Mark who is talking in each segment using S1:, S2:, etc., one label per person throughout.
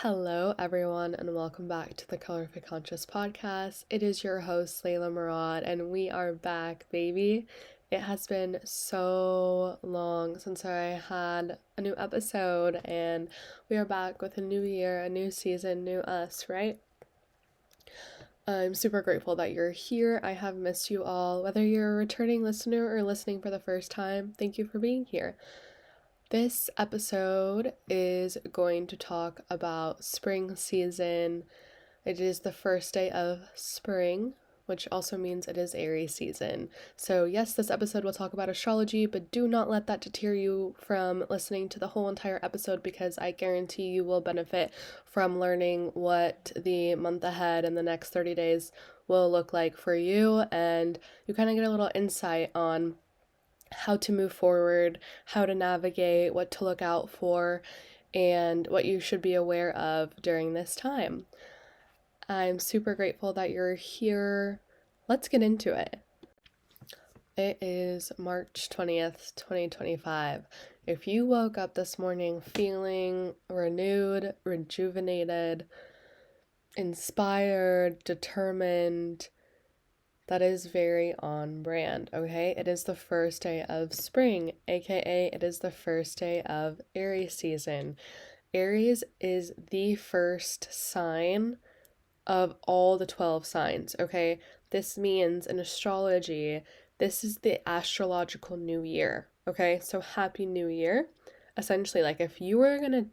S1: Hello, everyone, and welcome back to the Colorful Conscious podcast. It is your host, Leylah Murad, and we are back, baby. It has been so long since I had a new episode, and we are back with a new year, a new season, new us, right? I'm super grateful that you're here. I have missed you all. Whether you're a returning listener or listening for the first time, thank you for being here. This episode is going to talk about spring season. It is the first day of spring, which also means it is Aries season. So, yes, this episode will talk about astrology, but do not let that deter you from listening to the whole entire episode because I guarantee you will benefit from learning what the month ahead and the next 30 days will look like for you, and you kind of get a little insight on how to move forward, how to navigate, what to look out for, and what you should be aware of during this time. I'm super grateful that you're here. Let's get into it. It is March 20th, 2025. If you woke up this morning feeling renewed, rejuvenated, inspired, determined, that is very on brand, okay? It is the first day of spring, aka it is the first day of Aries season. Aries is the first sign of all the 12 signs, okay? This means in astrology, this is the astrological new year, okay? So happy new year. Essentially, like if you were gonna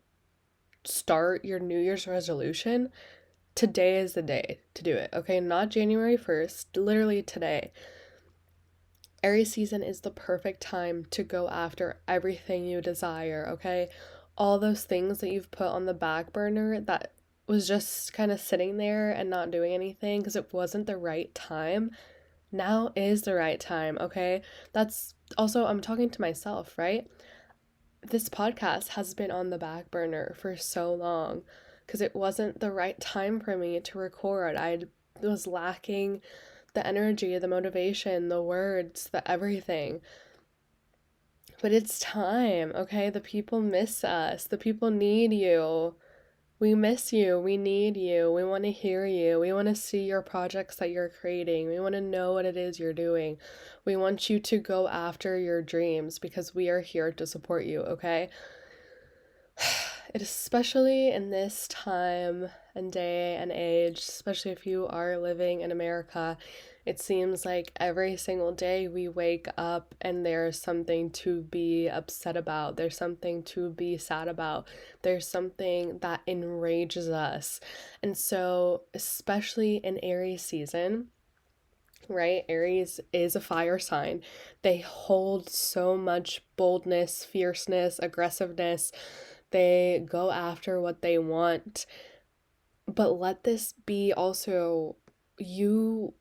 S1: start your New Year's resolution, today is the day to do it, okay? Not January 1st, literally today. Aries season is the perfect time to go after everything you desire, okay? All those things that you've put on the back burner that was just kind of sitting there and not doing anything because it wasn't the right time. Now is the right time, okay? That's also, I'm talking to myself, right? This podcast has been on the back burner for so long because it wasn't the right time for me to record. I was lacking the energy, the motivation, the words, the everything. But it's time, okay? The people miss us. The people need you. We miss you. We need you. We want to hear you. We want to see your projects that you're creating. We want to know what it is you're doing. We want you to go after your dreams because we are here to support you, okay? Especially in this time and day and age, especially if you are living in America, it seems like every single day we wake up and there's something to be upset about. There's something to be sad about. There's something that enrages us. And so, especially in Aries season, right? Aries is a fire sign. They hold so much boldness, fierceness, aggressiveness. They go after what they want. But let this be also you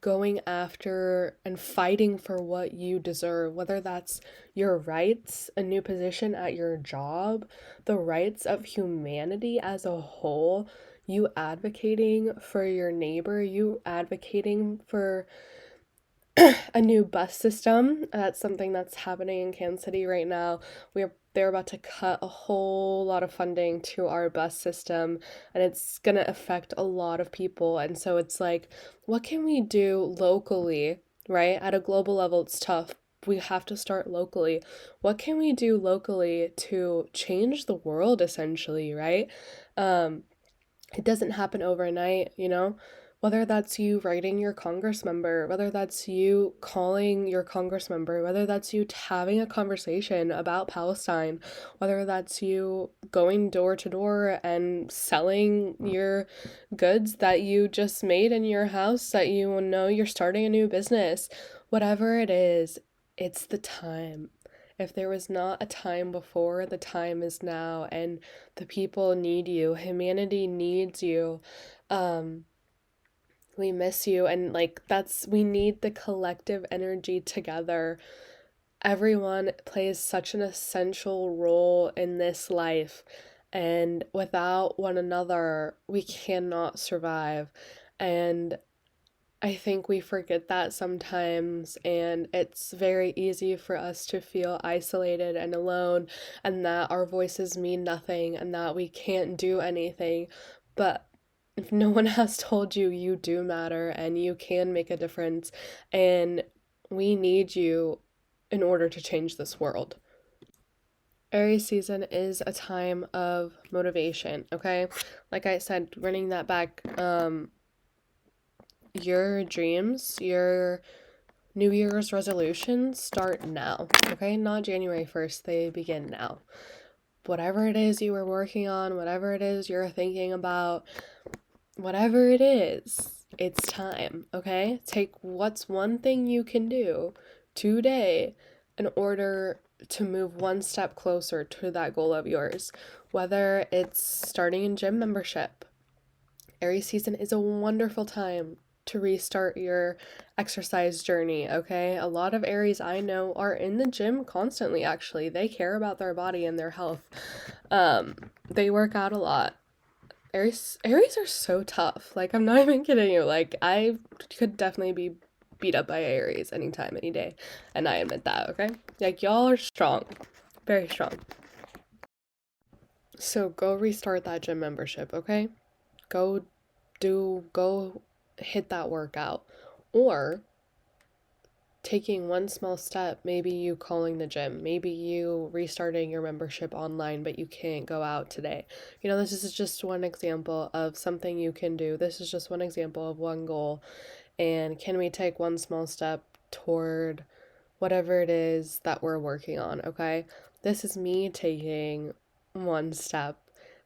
S1: going after and fighting for what you deserve, whether that's your rights, a new position at your job, the rights of humanity as a whole, you advocating for your neighbor, you advocating for a new bus system. That's something that's happening in Kansas City right now. They're about to cut a whole lot of funding to our bus system, and it's gonna affect a lot of people. And so it's like, what can we do locally, right? At a global level, it's tough. We have to start locally. What can we do locally to change the world, essentially, right? It doesn't happen overnight, you know? Whether that's you writing your Congress member, whether that's you calling your Congress member, whether that's you having a conversation about Palestine, whether that's you going door to door and selling your goods that you just made in your house, that you know you're starting a new business, whatever it is, it's the time. If there was not a time before, the time is now, and the people need you. Humanity needs you. We miss you, and like we need the collective energy together. Everyone plays such an essential role in this life, and without one another, we cannot survive. And I think we forget that sometimes, and it's very easy for us to feel isolated and alone, and that our voices mean nothing, and that we can't do anything. But if no one has told you, you do matter and you can make a difference, and we need you in order to change this world. Aries season is a time of motivation, okay? Like I said, running that back, your dreams, your New Year's resolutions start now, okay? Not January 1st, they begin now. Whatever it is you were working on, whatever it is you're thinking about, whatever it is, it's time, okay? Take what's one thing you can do today in order to move one step closer to that goal of yours. Whether it's starting a gym membership, Aries season is a wonderful time to restart your exercise journey, okay? A lot of Aries I know are in the gym constantly, actually. They care about their body and their health. They work out a lot. Aries are so tough. Like, I'm not even kidding you. Like, I could definitely be beat up by Aries anytime, any day. And I admit that, okay? Like, y'all are strong. Very strong. So go restart that gym membership, okay? Go go hit that workout. Or taking one small step, maybe you calling the gym, maybe you restarting your membership online, but you can't go out today. You know, this is just one example of something you can do. This is just one example of one goal. And can we take one small step toward whatever it is that we're working on, okay? This is me taking one step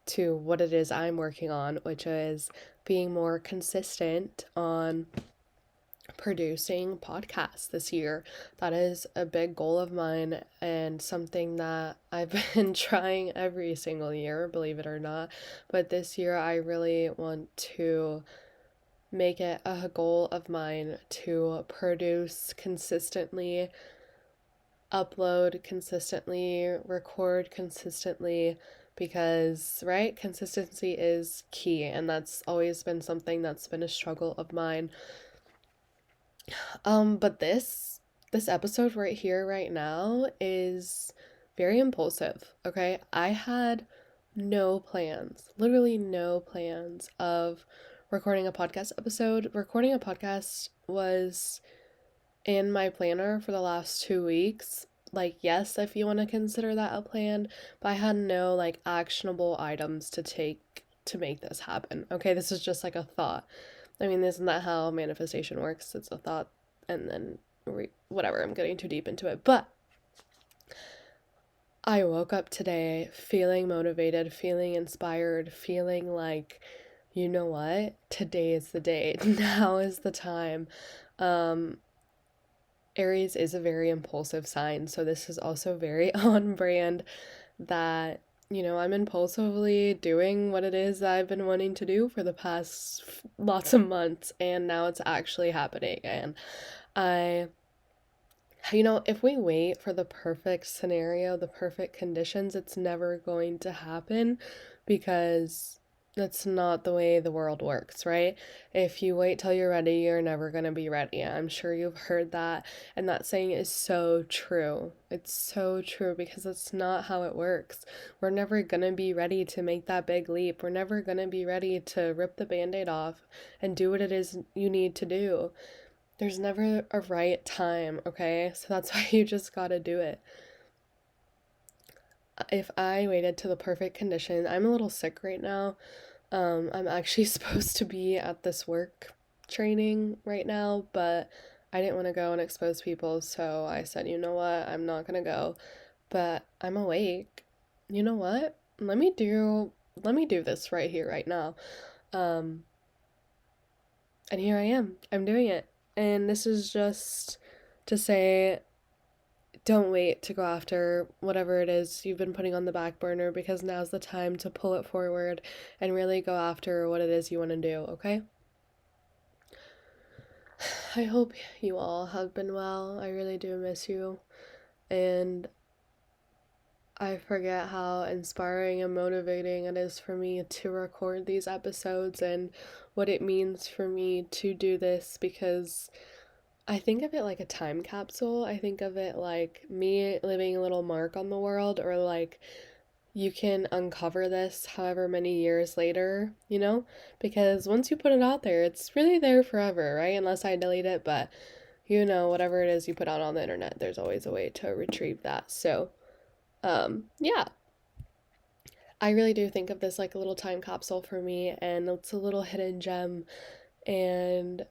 S1: to what it is I'm working on, which is being more consistent on producing podcasts this year. That is a big goal of mine and something that I've been trying every single year, believe it or not. But this year I really want to make it a goal of mine to produce consistently, upload consistently, record consistently, because, right, consistency is key, and that's always been something that's been a struggle of mine. But this episode right here, right now, is very impulsive, okay? I had no plans, literally no plans of recording a podcast episode. Recording a podcast was in my planner for the last 2 weeks. Like, yes, if you want to consider that a plan, but I had no like actionable items to take to make this happen. Okay, this is just like a thought. I mean, isn't that how manifestation works? It's a thought and then whatever, I'm getting too deep into it. But I woke up today feeling motivated, feeling inspired, feeling like, you know what? Today is the day. Now is the time. Aries is a very impulsive sign, so this is also very on brand that, you know, I'm impulsively doing what it is that I've been wanting to do for the past lots of months, and now it's actually happening. And I, you know, if we wait for the perfect scenario, the perfect conditions, it's never going to happen because that's not the way the world works, right? If you wait till you're ready, you're never going to be ready. I'm sure you've heard that, and that saying is so true. It's so true because that's not how it works. We're never going to be ready to make that big leap. We're never going to be ready to rip the band-aid off and do what it is you need to do. There's never a right time, okay? So that's why you just gotta do it. If I waited to the perfect condition, I'm a little sick right now. I'm actually supposed to be at this work training right now, but I didn't want to go and expose people, so I said, you know what, I'm not gonna go. But I'm awake. You know what? Let me do this right here, right now. Um, and here I am. I'm doing it. And this is just to say, don't wait to go after whatever it is you've been putting on the back burner, because now's the time to pull it forward and really go after what it is you want to do, okay? I hope you all have been well. I really do miss you. And I forget how inspiring and motivating it is for me to record these episodes and what it means for me to do this, because I think of it like a time capsule. I think of it like me leaving a little mark on the world, or like you can uncover this however many years later, because once you put it out there, it's really there forever, right? Unless I delete it, but whatever it is you put out on the internet, there's always a way to retrieve that. So, yeah, I really do think of this like a little time capsule for me, and it's a little hidden gem. And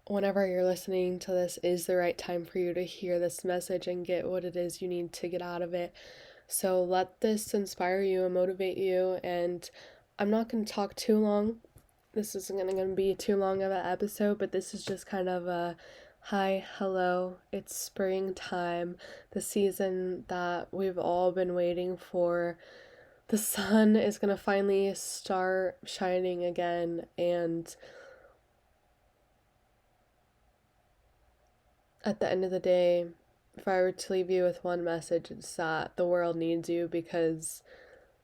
S1: whenever you're listening to this is the right time for you to hear this message and get what it is you need to get out of it. So let this inspire you and motivate you. And I'm not going to talk too long. This isn't going to be too long of an episode, but this is just kind of a hi, hello, it's springtime, the season that we've all been waiting for. The sun is going to finally start shining again, and at the end of the day, if I were to leave you with one message, it's that the world needs you, because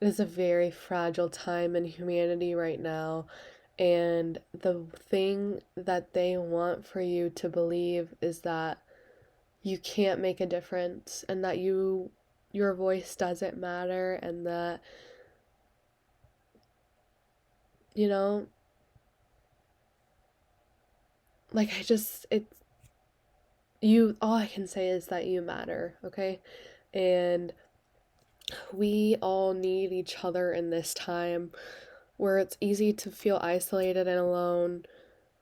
S1: it is a very fragile time in humanity right now. And the thing that they want for you to believe is that you can't make a difference, and that your voice doesn't matter, and that, you know, like all I can say is that you matter, okay? And we all need each other in this time where it's easy to feel isolated and alone.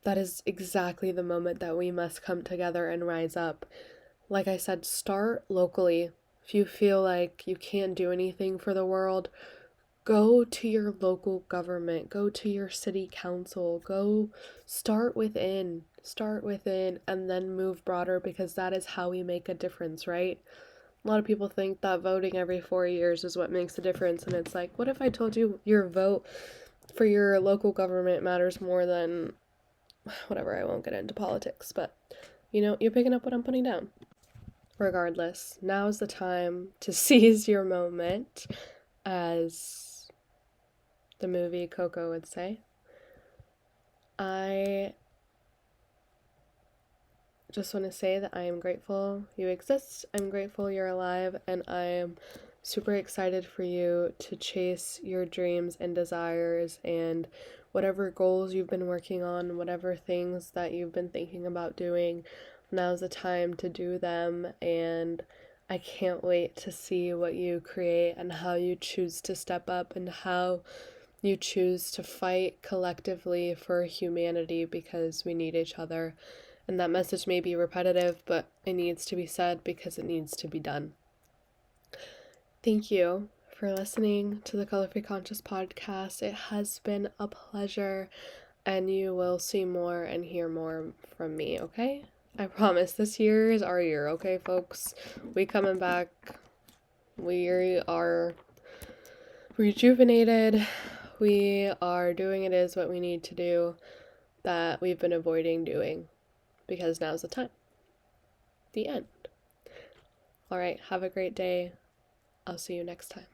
S1: That is exactly the moment that we must come together and rise up. Like I said, start locally. If you feel like you can't do anything for the world, go to your local government, go to your city council, go start within, and then move broader, because that is how we make a difference, right? A lot of people think that voting every 4 years is what makes a difference, and it's like, what if I told you your vote for your local government matters more than whatever? I won't get into politics, but you're picking up what I'm putting down. Regardless, now is the time to seize your moment, as the movie Coco would say. I just want to say that I am grateful you exist, I'm grateful you're alive, and I am super excited for you to chase your dreams and desires, and whatever goals you've been working on, whatever things that you've been thinking about doing, now's the time to do them. And I can't wait to see what you create and how you choose to step up and how you choose to fight collectively for humanity, because we need each other. And that message may be repetitive, but it needs to be said because it needs to be done. Thank you for listening to the Color Free Conscious podcast. It has been a pleasure, and you will see more and hear more from me, okay? I promise this year is our year, okay, folks? We coming back. We are rejuvenated. We are doing it is what we need to do that we've been avoiding doing, because now's the time. The end. All right, have a great day. I'll see you next time.